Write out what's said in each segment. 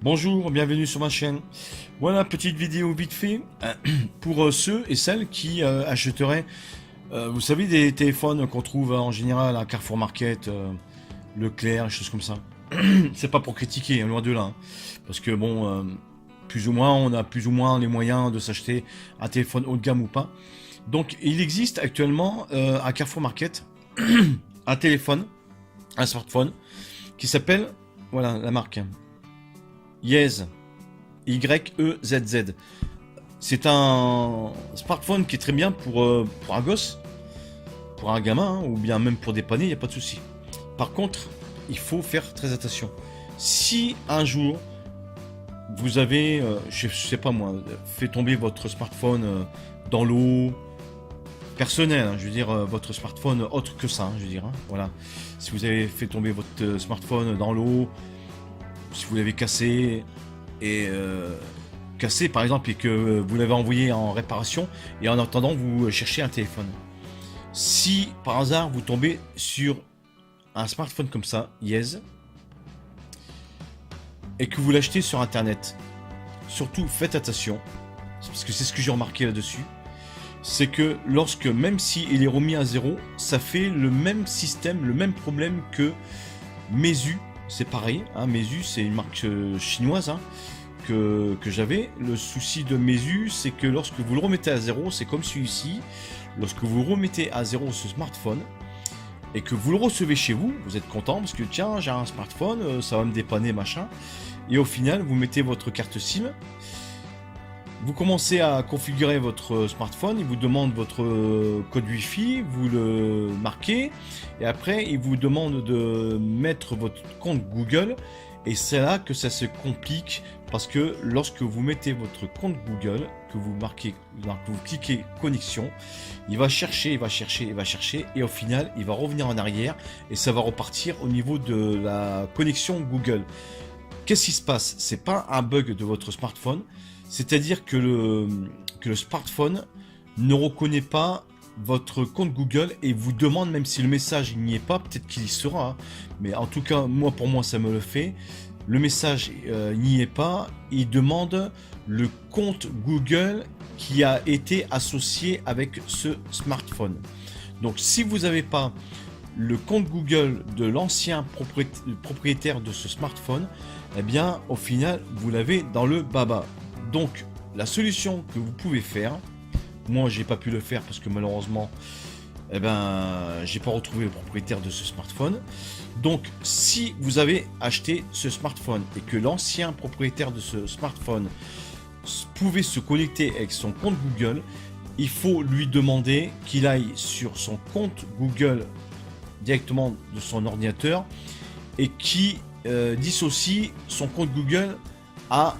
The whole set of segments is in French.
Bonjour, bienvenue sur ma chaîne. Voilà, petite vidéo vite fait pour ceux et celles qui achèteraient, vous savez, des téléphones qu'on trouve en général à Carrefour Market, Leclerc, des choses comme ça. C'est pas pour critiquer, hein, loin de là. Hein. Parce que bon, plus ou moins, on a plus ou moins les moyens de s'acheter un téléphone haut de gamme ou pas. Donc, il existe actuellement à Carrefour Market un téléphone, un smartphone, qui s'appelle, voilà la marque, Yez. YEZZ. C'est un smartphone qui est très bien pour un gosse, pour un gamin, hein, ou bien même pour dépanner, il n'y a pas de souci. Par contre, il faut faire très attention. Si un jour, vous avez, je sais pas moi, fait tomber votre smartphone dans l'eau, personnel, hein, je veux dire, votre smartphone autre que ça, hein, je veux dire, hein, voilà. Si vous avez fait tomber votre smartphone dans l'eau, si vous l'avez cassé, et cassé par exemple, et que vous l'avez envoyé en réparation, et en attendant vous cherchez un téléphone. Si par hasard vous tombez sur un smartphone comme ça, Yez, et que vous l'achetez sur internet, surtout faites attention, parce que c'est ce que j'ai remarqué là-dessus, c'est que lorsque, même s'il est remis à zéro, ça fait le même système, le même problème que Meizu. C'est pareil, hein, Meizu c'est une marque chinoise, hein, que j'avais. Le souci de Meizu, c'est que lorsque vous le remettez à zéro, c'est comme celui-ci, lorsque vous remettez à zéro ce smartphone, et que vous le recevez chez vous, vous êtes content, parce que tiens, j'ai un smartphone, ça va me dépanner, machin, et au final, vous mettez votre carte SIM, vous commencez à configurer votre smartphone, il vous demande votre code Wi-Fi, vous le marquez, et après il vous demande de mettre votre compte Google, et c'est là que ça se complique, parce que lorsque vous mettez votre compte Google, que vous marquez, que vous cliquez connexion, il va chercher, il va chercher, il va chercher, et au final il va revenir en arrière, et ça va repartir au niveau de la connexion Google. Qu'est-ce qui se passe? C'est pas un bug de votre smartphone, c'est-à-dire que le smartphone ne reconnaît pas votre compte Google et vous demande, même si le message n'y est pas, peut-être qu'il y sera, hein, mais en tout cas, pour moi, ça me le fait. Le message n'y est pas, il demande le compte Google qui a été associé avec ce smartphone. Donc, si vous n'avez pas le compte Google de l'ancien propriétaire de ce smartphone, eh bien, au final, vous l'avez dans le baba. Donc, la solution que vous pouvez faire, moi, j'ai pas pu le faire parce que malheureusement, eh ben, j'ai pas retrouvé le propriétaire de ce smartphone. Donc, si vous avez acheté ce smartphone et que l'ancien propriétaire de ce smartphone pouvait se connecter avec son compte Google, il faut lui demander qu'il aille sur son compte Google directement de son ordinateur et qui dissocie son compte Google à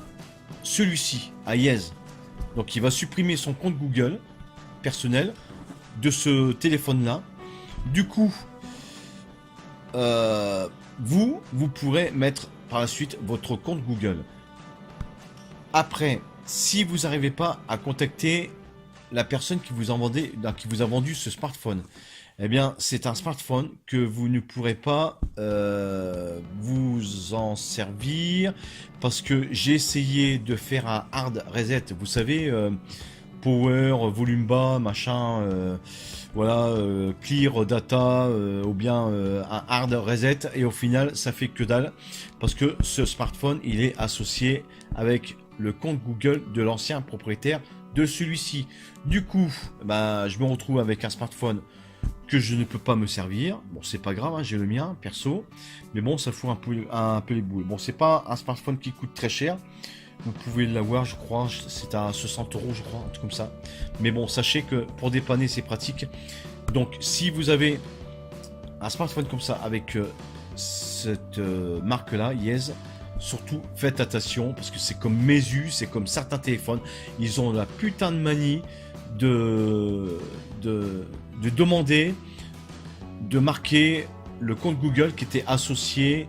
celui-ci, à Yez. Donc il va supprimer son compte Google personnel de ce téléphone-là. Du coup, vous pourrez mettre par la suite votre compte Google. Après, si vous n'arrivez pas à contacter la personne qui vous a vendu ce smartphone, eh bien, c'est un smartphone que vous ne pourrez pas vous en servir parce que j'ai essayé de faire un hard reset. Vous savez, power, volume bas, machin, voilà, clear data, ou bien un hard reset, et au final, ça fait que dalle parce que ce smartphone, il est associé avec le compte Google de l'ancien propriétaire de celui-ci. Du coup, bah, je me retrouve avec un smartphone que je ne peux pas me servir. Bon, c'est pas grave, hein, j'ai le mien perso, mais bon, ça fout un peu les boules. Bon, c'est pas un smartphone qui coûte très cher. Vous pouvez l'avoir, je crois, c'est à 60 €, je crois, un truc comme ça. Mais bon, sachez que pour dépanner, c'est pratique. Donc, si vous avez un smartphone comme ça avec cette marque-là, Yez, surtout faites attention parce que c'est comme Meizu, c'est comme certains téléphones, ils ont la putain de manie de demander de marquer le compte Google qui était associé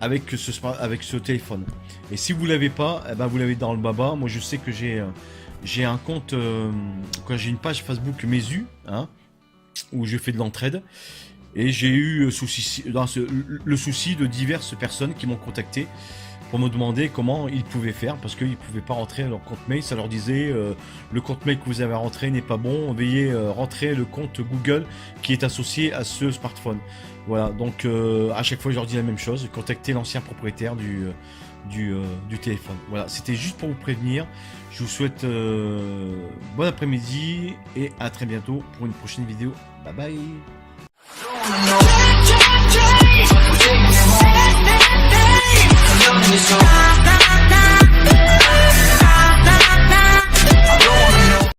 avec ce téléphone. Et si vous l'avez pas, eh ben vous l'avez dans le baba. Moi je sais que j'ai un compte, quand j'ai une page Facebook Meizu, hein, où je fais de l'entraide. Et j'ai eu le souci de diverses personnes qui m'ont contacté pour me demander comment ils pouvaient faire, parce qu'ils ne pouvaient pas rentrer leur compte mail. Ça leur disait le compte mail que vous avez rentré n'est pas bon, veuillez rentrer le compte Google qui est associé à ce smartphone. Voilà, donc à chaque fois je leur dis la même chose, contactez l'ancien propriétaire du téléphone. Voilà, c'était juste pour vous prévenir. Je vous souhaite bon après-midi et à très bientôt pour une prochaine vidéo. Bye bye. No, no, no.